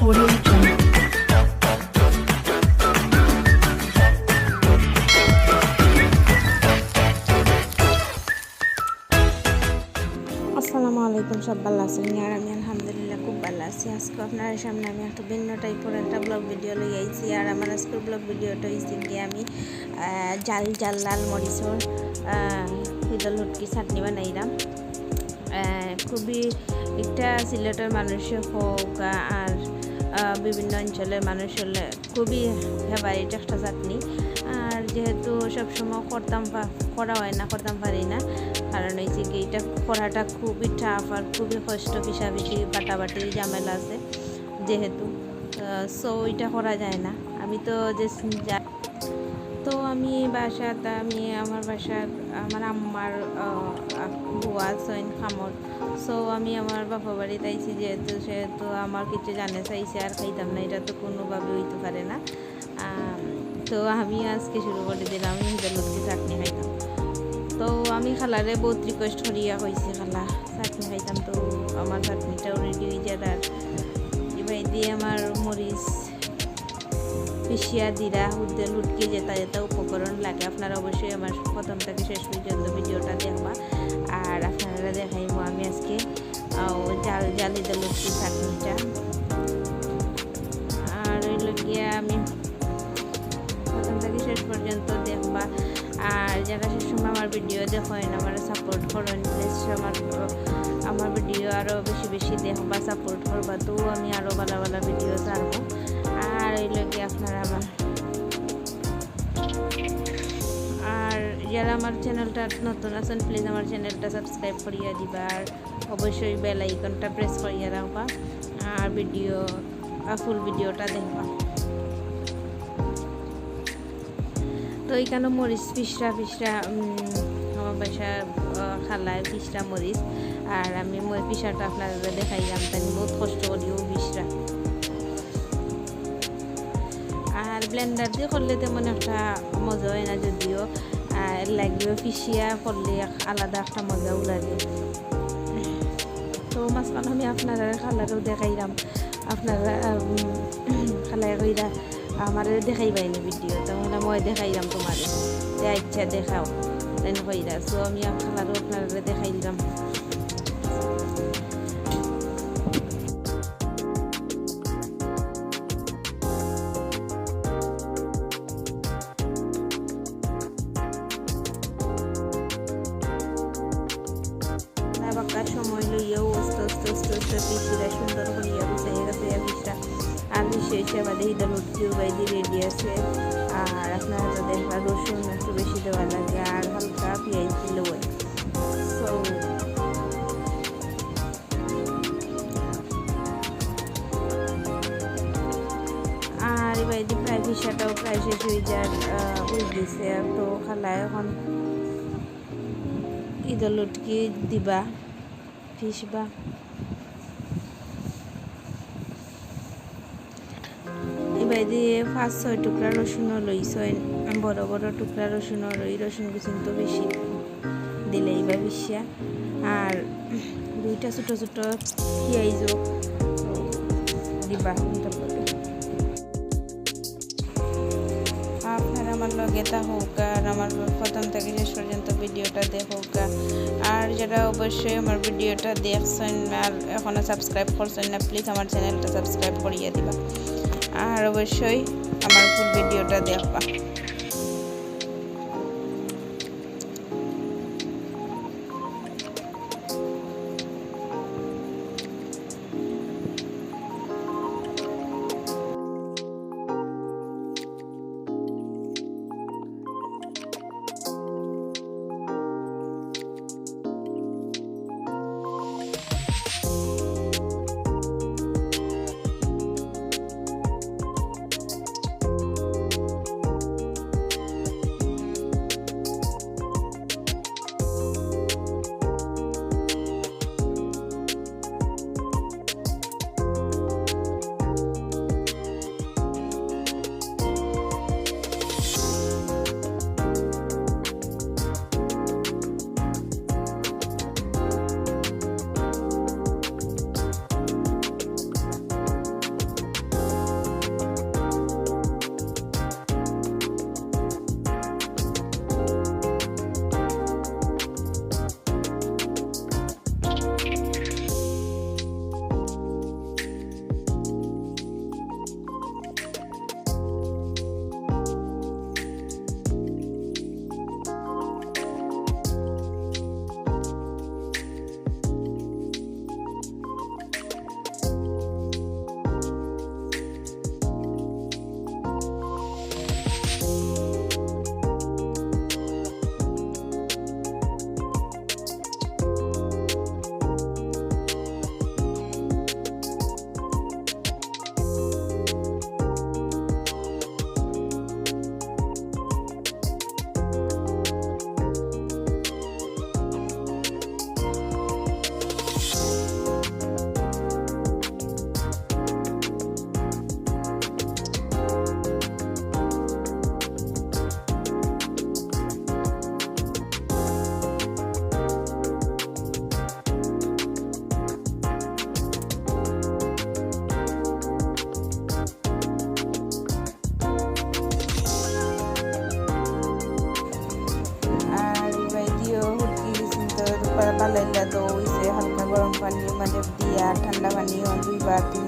Audio Jungle. Assalamualaikum সব ভালো আছেন আর আমি আলহামদুলিল্লাহ খুব ভালো আছি। আজকে আপনাদের সামনে আমি একটা ভিন্ন টাইপের একটা ব্লগ ভিডিও লই আইছি। আর আমার আজকের ব্লগ ভিডিওটা হইছে কি আমি জাল জাল লাল মরিচর হিদল হুটকি চাটনি বানাইলাম। খুবই একটা সিলেটের মানুষের হোক আর বিভিন্ন অঞ্চলের মানুষের খুবই ফেভারিট একটা চাটনি। আর যেহেতু সবসময় করা হয় না, করতাম পারি না, কারণ হয়েছে কি এটা করাটা খুবই টাফ আর খুবই কষ্ট, পিসাপিসি বাটাবাটির ঝামেলা আছে যেহেতু, সো এটা করা যায় না। আমি তো যে আমার বাসার আমার আম্মার বুয়া সৈন খামর, সো আমি আমার বাপা বাড়িতে আইছি সেহেতু আমার কিছু জানে চাইছে আর খাইতাম না, এটা তো কোনোভাবে হইতে পারে না। তো আমি আজকে শুরু করে দিলাম, আমি হিদালুটকি চাটনি খাইতাম। তো আমি খালারে বহুত রিকোয়েস্ট করিয়া হয়েছি খালা চাটনি খাইতাম, তো আমার চাটনিটাও রেডি হয়ে যায়। আর এবার দিয়ে আমার মরিচ পিসিয়া দিরা হুদ্দে লুটকি যেটা উপকরণ লাগে, আপনারা অবশ্যই আমার প্রথম থেকে শেষ পর্যন্ত ভিডিওটা দেখবা। আর আপনারা দেখাইব আমি আজকে জাল লুটকি চাটনিটা। আর ওই গিয়া আমি প্রথম থেকে শেষ পর্যন্ত দেখবা। আর যারা সবসময় আমার ভিডিও দেখেন, আমার সাপোর্ট করেন, প্লিজ আমার ভিডিও আরও বেশি বেশি দেখবা, সাপোর্ট করবা, তো আমি আরও ভালো ভালো ভিডিও ছাড়বো। আর এই লোকে আপনারা আর যারা আমার চ্যানেলটা নতুন আছেন, প্লিজ আমার চ্যানেলটা সাবস্ক্রাইব করিয়া দিবা। আর অবশ্যই বেল আইকনটা প্রেস করিয়া রাখবা আর ফুল ভিডিওটা দেখবা। তো এইখানে মরিচ পিসরা আমার বাসা খালায় পিসরা মরিচ, আর আমি পিসাটা আপনারা দেখাইলাম, তাই বহুত কষ্ট করিও পিসরা। আর ব্লেন্ডার দিয়ে করলে তেমন একটা মজা হয় না, যদিও লাগলেও পিসিয়া করলে আলাদা একটা মজাও লাগে। তো মাঝখানে আমি আপনারা খালারেও দেখাইলাম, আপনারা খালাই কইরা আমার দেখাইবাইনি ভিডিও, তখন মই দেখাইলাম তোমার আচ্ছা দেখাও তেন কইরা। সো আমি খালারও আপনারা দেখাইলাম। বাক্কার সময় লইয়াও আস্তে পিসিরা সুন্দর করিয়া গুছাইয়া গেছে পিসরা। আর বিশেষ বাদে হিদালুটকিও বাইদি রেডি আছে। আর আপনারা তো দেখবা রসুন একটু বেশি দেওয়া লাগে আর হালকা পেঁয়াজ দিলেও হয়। সো আর বাইদি প্রায় পিসাটাও প্রায় শেষ হয়ে গেছে। তো খালা এখন হিদালুটকি দিবা পিসবা। এবার দিয়ে 5-6 টুকরা রসুনও লইছেন, বড় বড় টুকরা রসুনও রসুন কুচিন তো বেশি দিলে এবার বেশিয়া। আর 2টা ছোট ছোট পেঁয়াজও দিবা। আপনার আমার লগে তা হোক আর আমার প্রথম থেকে শেষ পর্যন্ত ভিডিওটা দেখোক। আর যারা অবশ্যই আমার ভিডিওটা দেখছেন আর এখনও সাবস্ক্রাইব করছেন না, প্লিজ আমার চ্যানেলটা সাবস্ক্রাইব করিয়ে দিবা। আর অবশ্যই আমার ফুল ভিডিওটা দেখবা।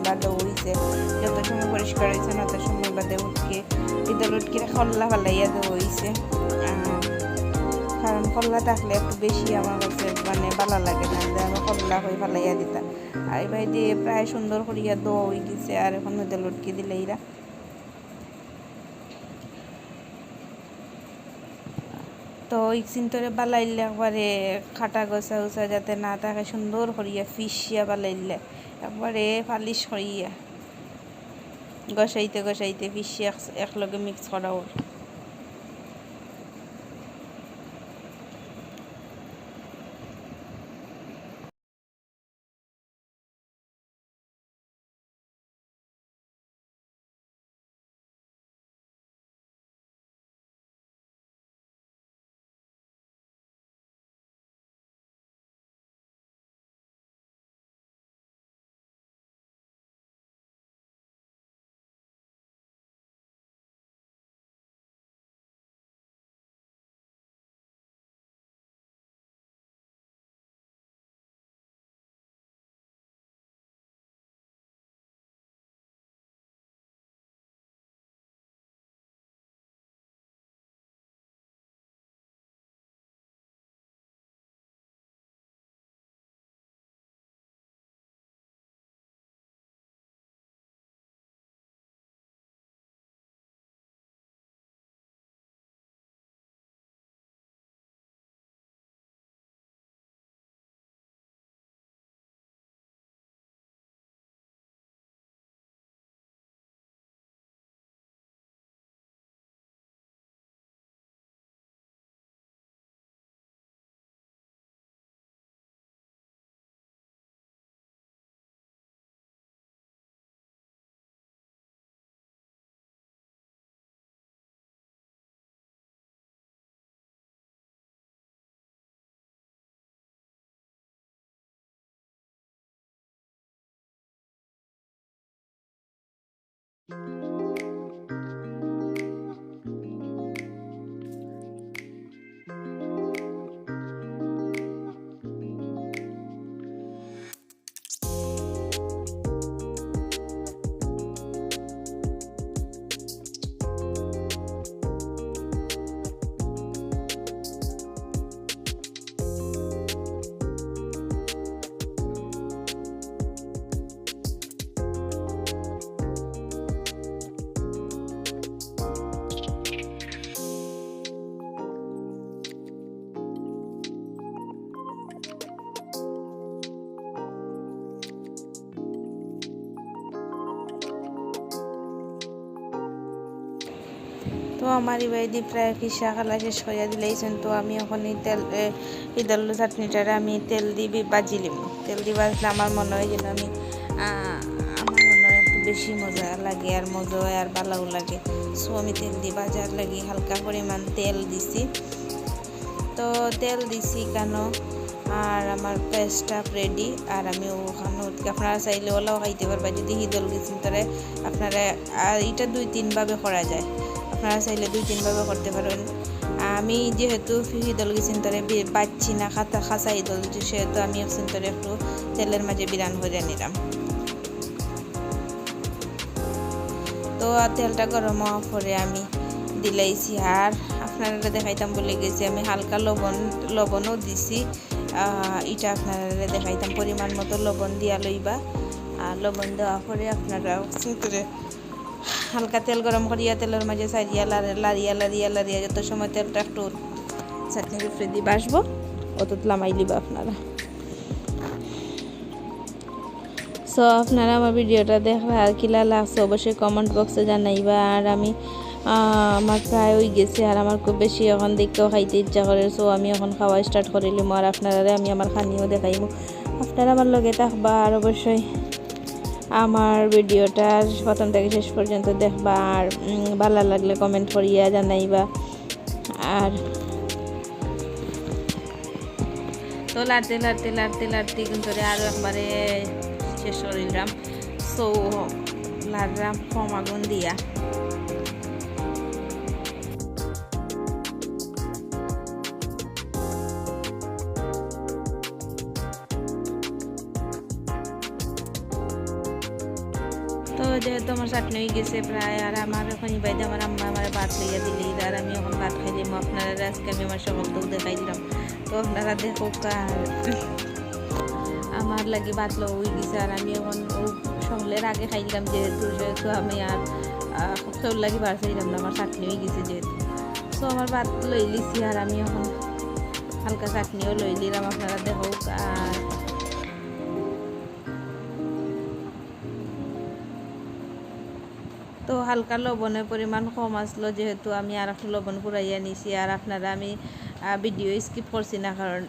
বাদে হয়েছে, যত সময় পরিষ্কার হয়েছে তত সময় বাদে উঠকে ঈদল উঠকে খল্লা ফালাইয়া দেওয়া হয়েছে। কারণ খল্লা থাকলে একটু বেশি আমার কাছে মানে ভালো লাগে না, যে আমি খল্লা হয়ে ফালাইয়া দিতাম। আর এবার দিয়ে প্রায় সুন্দর করিয়া দোয়া হয়ে গেছে। আর এখন ঈদল উঠকে দিলে এরা তো ইকসিন্তরে বালাইলে একবারে খাটা গোছা উচা যাতে না থাকে, সুন্দর করিয়া ফিসিয়া বালাইলে একবারে পালিশ করিয়া গসাইতে গসাইতে ফিসিয়া একলগে মিক্স করা ওর। তো আমার ইবাইদি প্রায় ফিসা খালা শেষ করিয়া দিলেইছেন। তো আমি এখন এই তেল ঈদল চাটনিটারে আমি তেল দিবি বাজিলিম। তেল দিয়ে বাজলে আমার মনে হয় যেন আমি আমার মনে হয় একটু বেশি মজা লাগে আর মজা হয় আর ভালোও লাগে। সো আমি তেল দিয়ে বাজার লাগি হালকা পরিমাণ তেল দিছি। তো তেল দিছি কেন আর আমার পেস্টটা রেডি। আর আমি ওখানে আপনারা চাইলে ওলাও খাইতে পারবা যদি ঈদল গেছেন তারে আপনারা। আর এটা 2-3 ভাবে করা যায়, আপনারা চাইলে 2-3 ভাবে করতে পারবেন। আমি যেহেতু ঈদল গেছেন তারে বাচ্ছি না খাঁচা ঈদল, সেহেতু আমি গেছেন তারে একটু তেলের মাঝে বিরান করে নিলাম। তো তেলটা গরম হওয়ার পরে আমি দিলাইছি। আর আপনারা দেখাইতাম বলে গেছি আমি হালকা লবণও দিছি। এটা আপনারা দেখাইতাম পরিমাণ মতো লবণ দিয়া লইবা। আর লবণ দেওয়ার পরে আপনারা হালকা তেল গরম করিয়া তেলের মাঝে সারিয়া লাড়িয়া যত সময় তেলটা একটু চাটনির উপরে দিয়ে বাসবো অত লামাই লিবা আপনারা। সো আপনারা আমার ভিডিওটা দেখবা আর কিলা লাগছে অবশ্যই কমেন্ট বক্সে জানাইবা। আর আমি আমার প্রায় হয়ে গেছে আর আমার খুব বেশি এখন দেখতেও খাইতে ইচ্ছা করে। সো আমি এখন খাওয়া স্টার্ট করিলাম আর আপনারা আমি আমার খানিও দেখাইব। আপনারা আমার লগে থাকবা আর অবশ্যই আমার ভিডিওটা প্রথম থেকে শেষ পর্যন্ত দেখবা। আর ভালো লাগলে কমেন্ট করিয়া জানাইবা। আর তো লাড়তে কিন্তু আরও একবারে শেষ করিলাম। সো লাড়লাম কম আগুন দিয়া। তো যেহেতু আমার চাটনি হয়ে গেছে প্রায়, আর আমার এখন বাইদে আমার আম্মা আমার ভাত লইয়া দিলি, আর আমি এখন ভাত খাই দিম। আপনারা আজকে আমি আমার সকলকেও দেখাই দিলাম, তো আপনারা দেখো। আর আমার লাগে ভাত লো হয়ে গেছে, আর আমি এখন সকলের আগে খাই দিলাম যেহেতু আমি আর সব লাগে বার চাইলাম না, আমার চাটনি হয়ে গেছে যেহেতু। সো আমার ভাত লই লিছি, আর আমি এখন হালকা চাটনিও লই নিলাম, আপনারা দেখো। আর তো হালকা লবণের পরিমাণ কম আসলো যেহেতু আমি আর একটু লবণ পুরাইয়া নিছি। আর আপনারা আমি ভিডিও স্কিপ করছি না, কারণ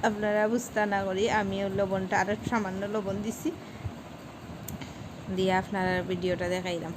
আপনারা বুঝতে না করি আমি লবণটা আর সামান্য লবণ দিছি দিয়ে আপনারা ভিডিওটা দেখাইলাম।